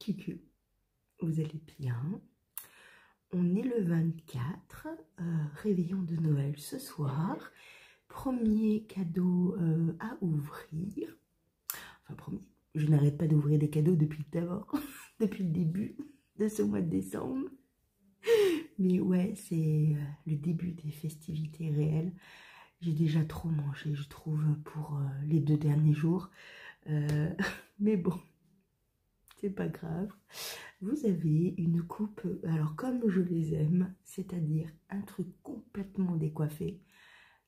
Coucou, vous allez bien? On est le 24, réveillon de Noël ce soir. Premier cadeau à ouvrir. Enfin, premier, je n'arrête pas d'ouvrir des cadeaux depuis d'abord, depuis le début de ce mois de décembre. Mais ouais, c'est le début des festivités réelles. J'ai déjà trop mangé, je trouve, pour les 2 derniers jours. Mais bon, c'est pas grave. Vous avez une coupe, alors comme je les aime, c'est-à-dire un truc complètement décoiffé.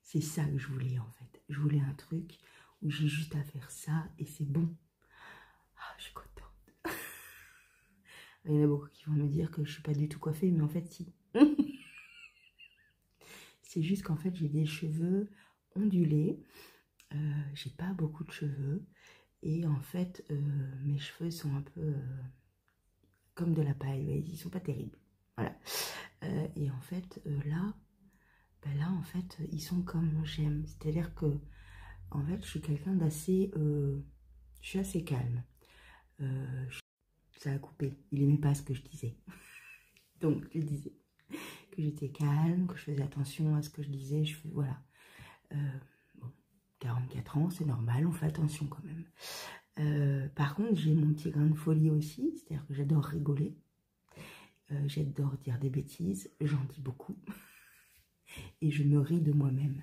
C'est ça que je voulais en fait. Je voulais un truc où j'ai juste à faire ça et c'est bon. Ah, je suis contente. Il y en a beaucoup qui vont me dire que je suis pas du tout coiffée, mais en fait si. C'est juste qu'en fait j'ai des cheveux ondulés. J'ai pas beaucoup de cheveux. Et en fait, mes cheveux sont un peu comme de la paille. Ouais, ils sont pas terribles. Voilà. Et en fait, là, en fait, ils sont comme j'aime. C'est-à-dire que, en fait, je suis quelqu'un d'assez... je suis assez calme. Ça a coupé. Il aimait pas ce que je disais. Donc, je disais que j'étais calme, que je faisais attention à ce que je disais. Voilà. Bon, 44 ans, c'est normal, on fait attention quand même. Par contre, j'ai mon petit grain de folie aussi. C'est-à-dire que j'adore rigoler. J'adore dire des bêtises. J'en dis beaucoup. Et je me ris de moi-même.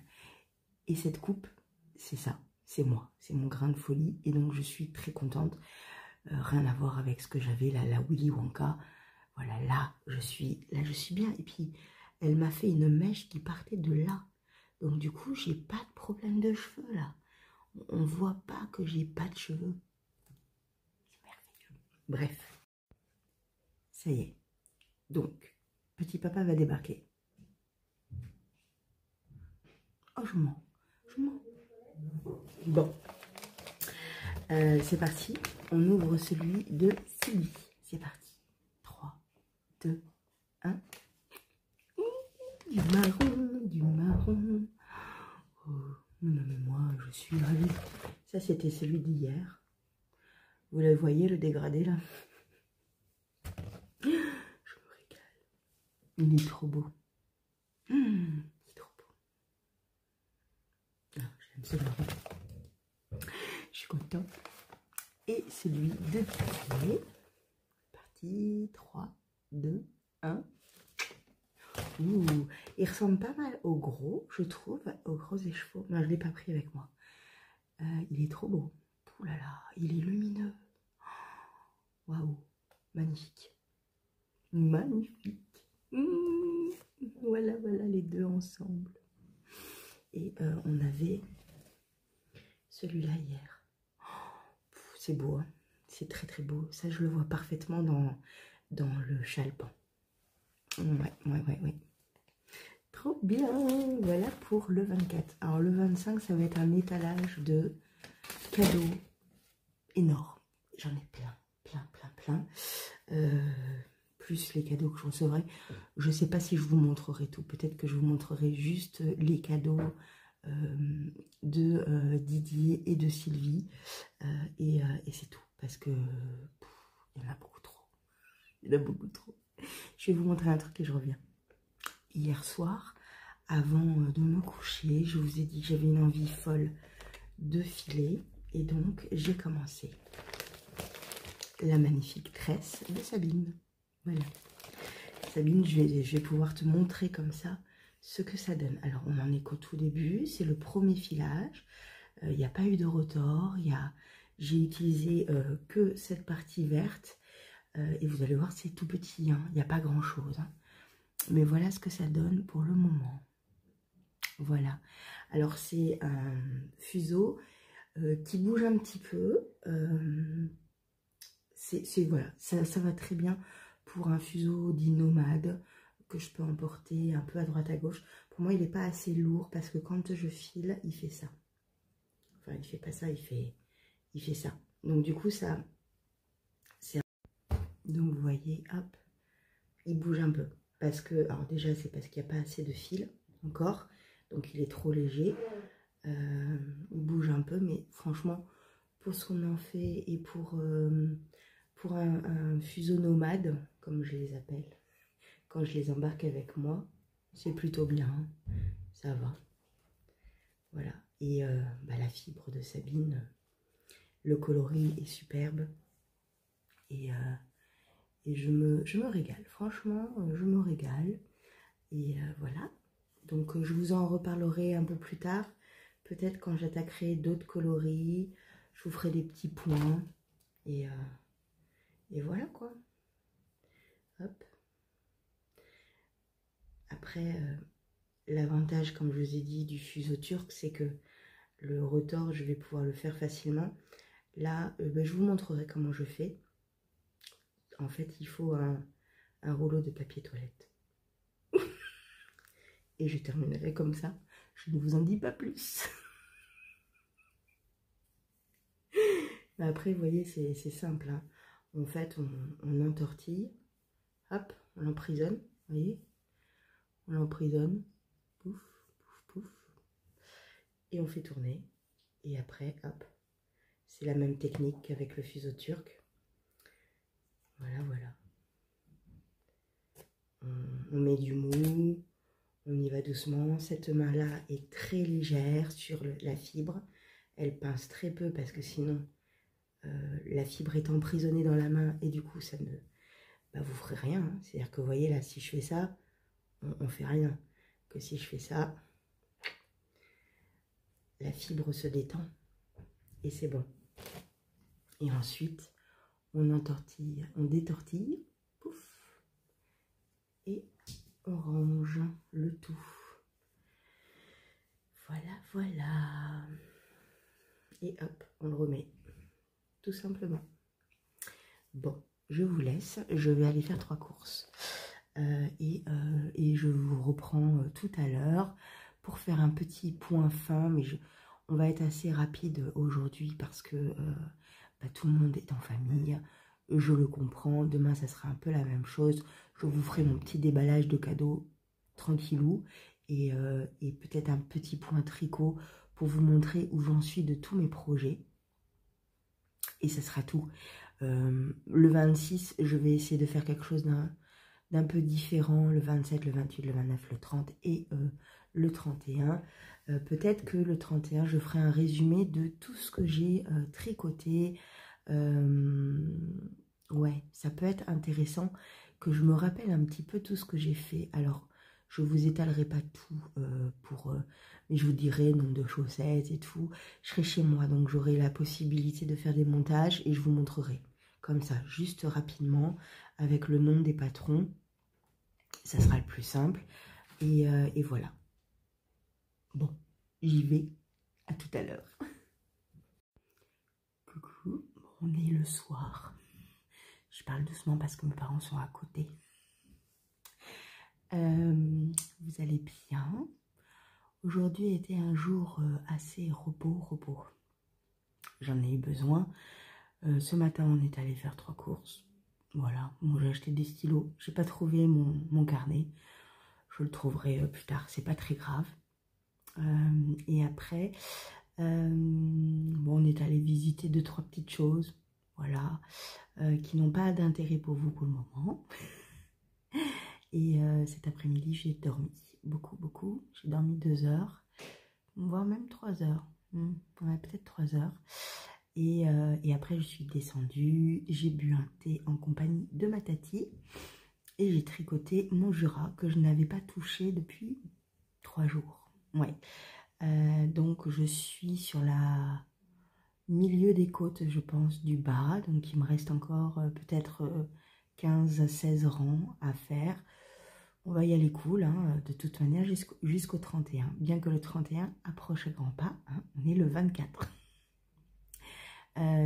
Et cette coupe, c'est ça, c'est moi, c'est mon grain de folie. Et donc je suis très contente, rien à voir avec ce que j'avais là, la Willy Wonka. Voilà, là je suis bien. Et puis elle m'a fait une mèche qui partait de là. Donc du coup, j'ai pas de problème de cheveux là. On voit pas que j'ai pas de cheveux. C'est merveilleux. Bref, ça y est. Donc, petit papa va débarquer. Oh, je mens. Bon, c'est parti. On ouvre celui de Sylvie. C'est parti. 3, 2, 1. Du marron, du marron. Oh, non, mais moi, je suis ravie. Ça, c'était celui d'hier. Vous le voyez, le dégradé, là? Je me régale. Il est trop beau. Il est trop beau. Ah, j'aime ce marron. Je suis contente. Et celui de pied. Parti. 3, 2, 1. Ouh, il ressemble pas mal au gros, je trouve, au gros écheveau. Non, je ne l'ai pas pris avec moi. Il est trop beau. Ouh là là, il est lumineux. Waouh, magnifique. Magnifique. Voilà, voilà les deux ensemble. Et on avait celui-là hier. C'est beau, hein, c'est très très beau. Ça, je le vois parfaitement dans le chalpan. Ouais. Trop bien. Voilà pour le 24. Alors le 25, ça va être un étalage de cadeaux énorme. J'en ai plein. Plus les cadeaux que je recevrai. Je ne sais pas si je vous montrerai tout. Peut-être que je vous montrerai juste les cadeaux de Didier et de Sylvie. Et c'est tout. Parce que il y en a beaucoup trop. Il y en a beaucoup trop. Je vais vous montrer un truc et je reviens. Hier soir, avant de me coucher, je vous ai dit que j'avais une envie folle de filer. Et donc, j'ai commencé la magnifique tresse de Sabine. Voilà. Sabine, je vais pouvoir te montrer comme ça ce que ça donne. Alors, on en est qu'au tout début. C'est le premier filage. Il n'y a pas eu de retors. J'ai utilisé que cette partie verte. Et vous allez voir, c'est tout petit. Hein. Il n'y a pas grand-chose. Hein. Mais voilà ce que ça donne pour le moment. Voilà. Alors, c'est un fuseau qui bouge un petit peu. Voilà, ça va très bien pour un fuseau dit nomade que je peux emporter un peu à droite à gauche. Pour moi, il n'est pas assez lourd parce que quand je file, il fait ça. Enfin, il fait pas ça, il fait ça. Donc, du coup, ça... Donc, vous voyez, hop, il bouge un peu. Parce que, alors déjà, c'est parce qu'il n'y a pas assez de fil encore. Donc, il est trop léger. Il bouge un peu, mais franchement, pour ce qu'on en fait et pour pour un fuseau nomade, comme je les appelle, quand je les embarque avec moi, c'est plutôt bien, hein. Ça va. Voilà. Et la fibre de Sabine, le coloris est superbe. Et je me régale. Franchement, je me régale. Et voilà. Donc, je vous en reparlerai un peu plus tard. Peut-être quand j'attaquerai d'autres coloris. Je vous ferai des petits points. Et voilà quoi. Hop. Après, l'avantage, comme je vous ai dit, du fuseau turc, c'est que le retors, je vais pouvoir le faire facilement. Là, je vous montrerai comment je fais. En fait, il faut un rouleau de papier toilette. Et je terminerai comme ça. Je ne vous en dis pas plus. Mais après, vous voyez, c'est simple, hein. En fait, on entortille. Hop, on l'emprisonne. Vous voyez? On l'emprisonne. Pouf, pouf, pouf. Et on fait tourner. Et après, hop. C'est la même technique qu'avec le fuseau turc. Voilà, voilà. On met du mou. On y va doucement. Cette main-là est très légère sur la fibre. Elle pince très peu parce que sinon, la fibre est emprisonnée dans la main et du coup, ça ne... vous ferez rien. Hein. C'est-à-dire que vous voyez là, si je fais ça, on fait rien. Que si je fais ça, la fibre se détend et c'est bon. Et ensuite, on entortille, on détortille, pouf, et on range le tout. Voilà, voilà. Et hop, on le remet, tout simplement. Bon, je vous laisse, je vais aller faire 3 courses. Et je vous reprends tout à l'heure pour faire un petit point fin, mais on va être assez rapide aujourd'hui parce que tout le monde est en famille, je le comprends, demain ça sera un peu la même chose, je vous ferai mon petit déballage de cadeaux tranquillou et peut-être un petit point tricot pour vous montrer où j'en suis de tous mes projets et ça sera tout. Le 26, je vais essayer de faire quelque chose d'un peu différent, le 27, le 28, le 29, le 30 et le 31. Peut-être que le 31, je ferai un résumé de tout ce que j'ai tricoté. Ouais, ça peut être intéressant que je me rappelle un petit peu tout ce que j'ai fait. Alors, je vous étalerai pas tout, mais je vous dirai nombre de chaussettes et tout. Je serai chez moi, donc j'aurai la possibilité de faire des montages et je vous montrerai. Comme ça, juste rapidement, avec le nom des patrons. Ça sera le plus simple. Et voilà. Bon, j'y vais. À tout à l'heure. Coucou, on est le soir. Je parle doucement parce que mes parents sont à côté. Vous allez bien? Aujourd'hui était un jour assez repos. J'en ai eu besoin. Ce matin, on est allé faire 3 courses. Voilà, moi j'ai acheté des stylos. J'ai pas trouvé mon carnet. Je le trouverai plus tard, c'est pas très grave. Et après, on est allé visiter 2-3 petites choses, voilà, qui n'ont pas d'intérêt pour vous pour le moment. Et cet après-midi, j'ai dormi beaucoup. J'ai dormi 2 heures, voire même 3 heures. Ouais, peut-être 3 heures. Et après, je suis descendue, j'ai bu un thé en compagnie de ma tati. Et j'ai tricoté mon Jura que je n'avais pas touché depuis 3 jours. Ouais. Donc, je suis sur la milieu des côtes, je pense, du bas. Donc, il me reste encore peut-être 15 à 16 rangs à faire. On va y aller cool, hein, de toute manière, jusqu'au 31. Bien que le 31 approche à grands pas, hein, on est le 24.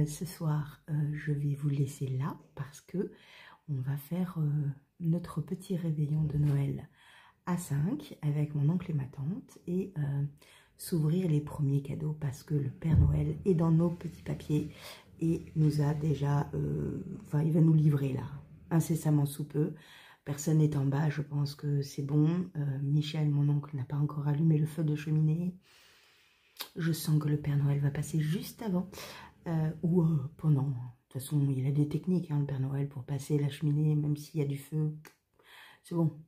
Ce soir, je vais vous laisser là parce que on va faire notre petit réveillon de Noël à 5 avec mon oncle et ma tante et s'ouvrir les premiers cadeaux parce que le Père Noël est dans nos petits papiers et nous a déjà, il va nous livrer là, incessamment sous peu. Personne n'est en bas, je pense que c'est bon. Michel, mon oncle, n'a pas encore allumé le feu de cheminée. Je sens que le Père Noël va passer juste avant ou pendant, toute façon, il a des techniques, hein, le Père Noël, pour passer la cheminée, même s'il y a du feu. C'est bon,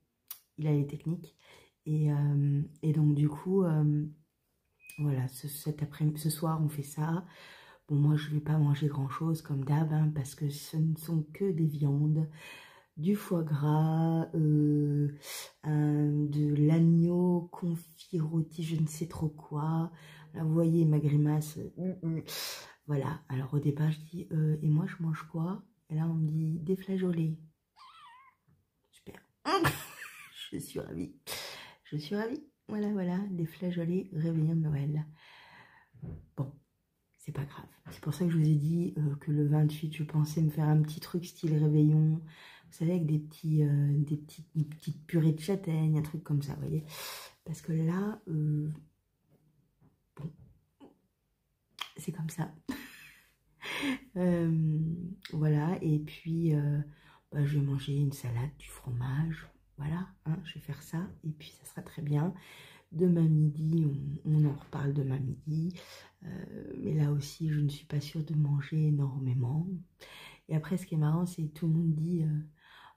il a les techniques. Et donc, du coup, voilà, ce soir, on fait ça. Bon, moi, je ne vais pas manger grand-chose, comme d'hab, hein, parce que ce ne sont que des viandes, du foie gras, de l'agneau confit rôti, je ne sais trop quoi. Là, vous voyez ma grimace. Voilà, alors au départ, je dis, et moi, je mange quoi? Et là, on me dit, des flageolets. Super. Je suis ravie. Je suis ravie. Voilà, voilà, des flageolets réveillon de Noël. Bon, c'est pas grave. C'est pour ça que je vous ai dit que le 28, je pensais me faire un petit truc style réveillon. Vous savez, avec des petites purées de châtaigne, un truc comme ça, vous voyez. Parce que là, bon, c'est comme ça. Voilà, et puis bah, je vais manger une salade, du fromage, voilà, hein, je vais faire ça, et puis ça sera très bien. Demain midi, on en reparle demain midi, mais là aussi, je ne suis pas sûre de manger énormément. Et après, ce qui est marrant, c'est que tout le monde dit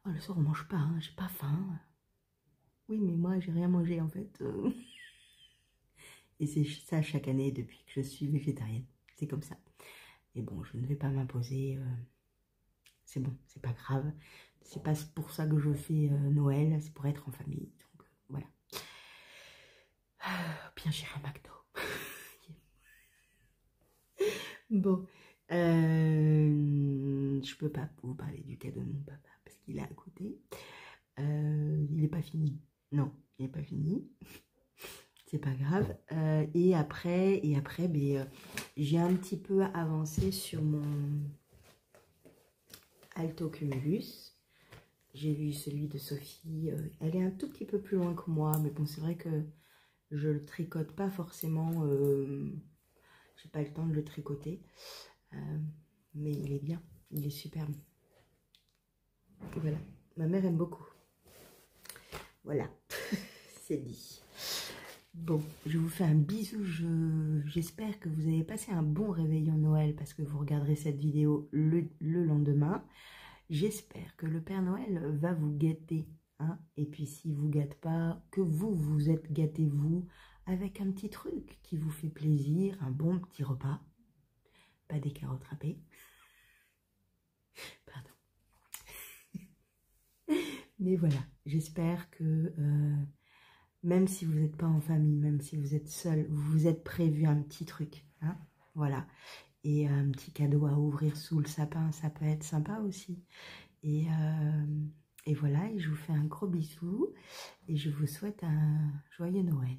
oh, le soir, on mange pas, hein, j'ai pas faim. Oui, mais moi, j'ai rien mangé, en fait. Et c'est ça chaque année depuis que je suis végétarienne, c'est comme ça. Et bon, je ne vais pas m'imposer, c'est bon, c'est pas grave. C'est pas pour ça que je fais Noël, c'est pour être en famille. Donc voilà. Bien, j'irai à McDo. Bon, je peux pas vous parler du cadeau de mon papa parce qu'il est à côté. Il n'est pas fini. Non, il n'est pas fini. C'est pas grave. Et après ben, j'ai un petit peu avancé sur mon Alto Cumulus. J'ai vu celui de Sophie. Elle est un tout petit peu plus loin que moi, mais bon, c'est vrai que je le tricote pas forcément. J'ai pas le temps de le tricoter. Mais il est bien. Il est superbe. Voilà. Ma mère aime beaucoup. Voilà. C'est dit. Bon, je vous fais un bisou. J'espère que vous avez passé un bon réveillon Noël parce que vous regarderez cette vidéo le lendemain. J'espère que le Père Noël va vous gâter. Hein, et puis s'il ne vous gâte pas, que vous êtes gâtés vous avec un petit truc qui vous fait plaisir, un bon petit repas. Pas des carottes râpées. Pardon. Mais voilà, j'espère que même si vous n'êtes pas en famille, même si vous êtes seul, vous vous êtes prévu un petit truc. Hein, voilà. Et un petit cadeau à ouvrir sous le sapin, ça peut être sympa aussi. Et voilà, et je vous fais un gros bisou et je vous souhaite un joyeux Noël.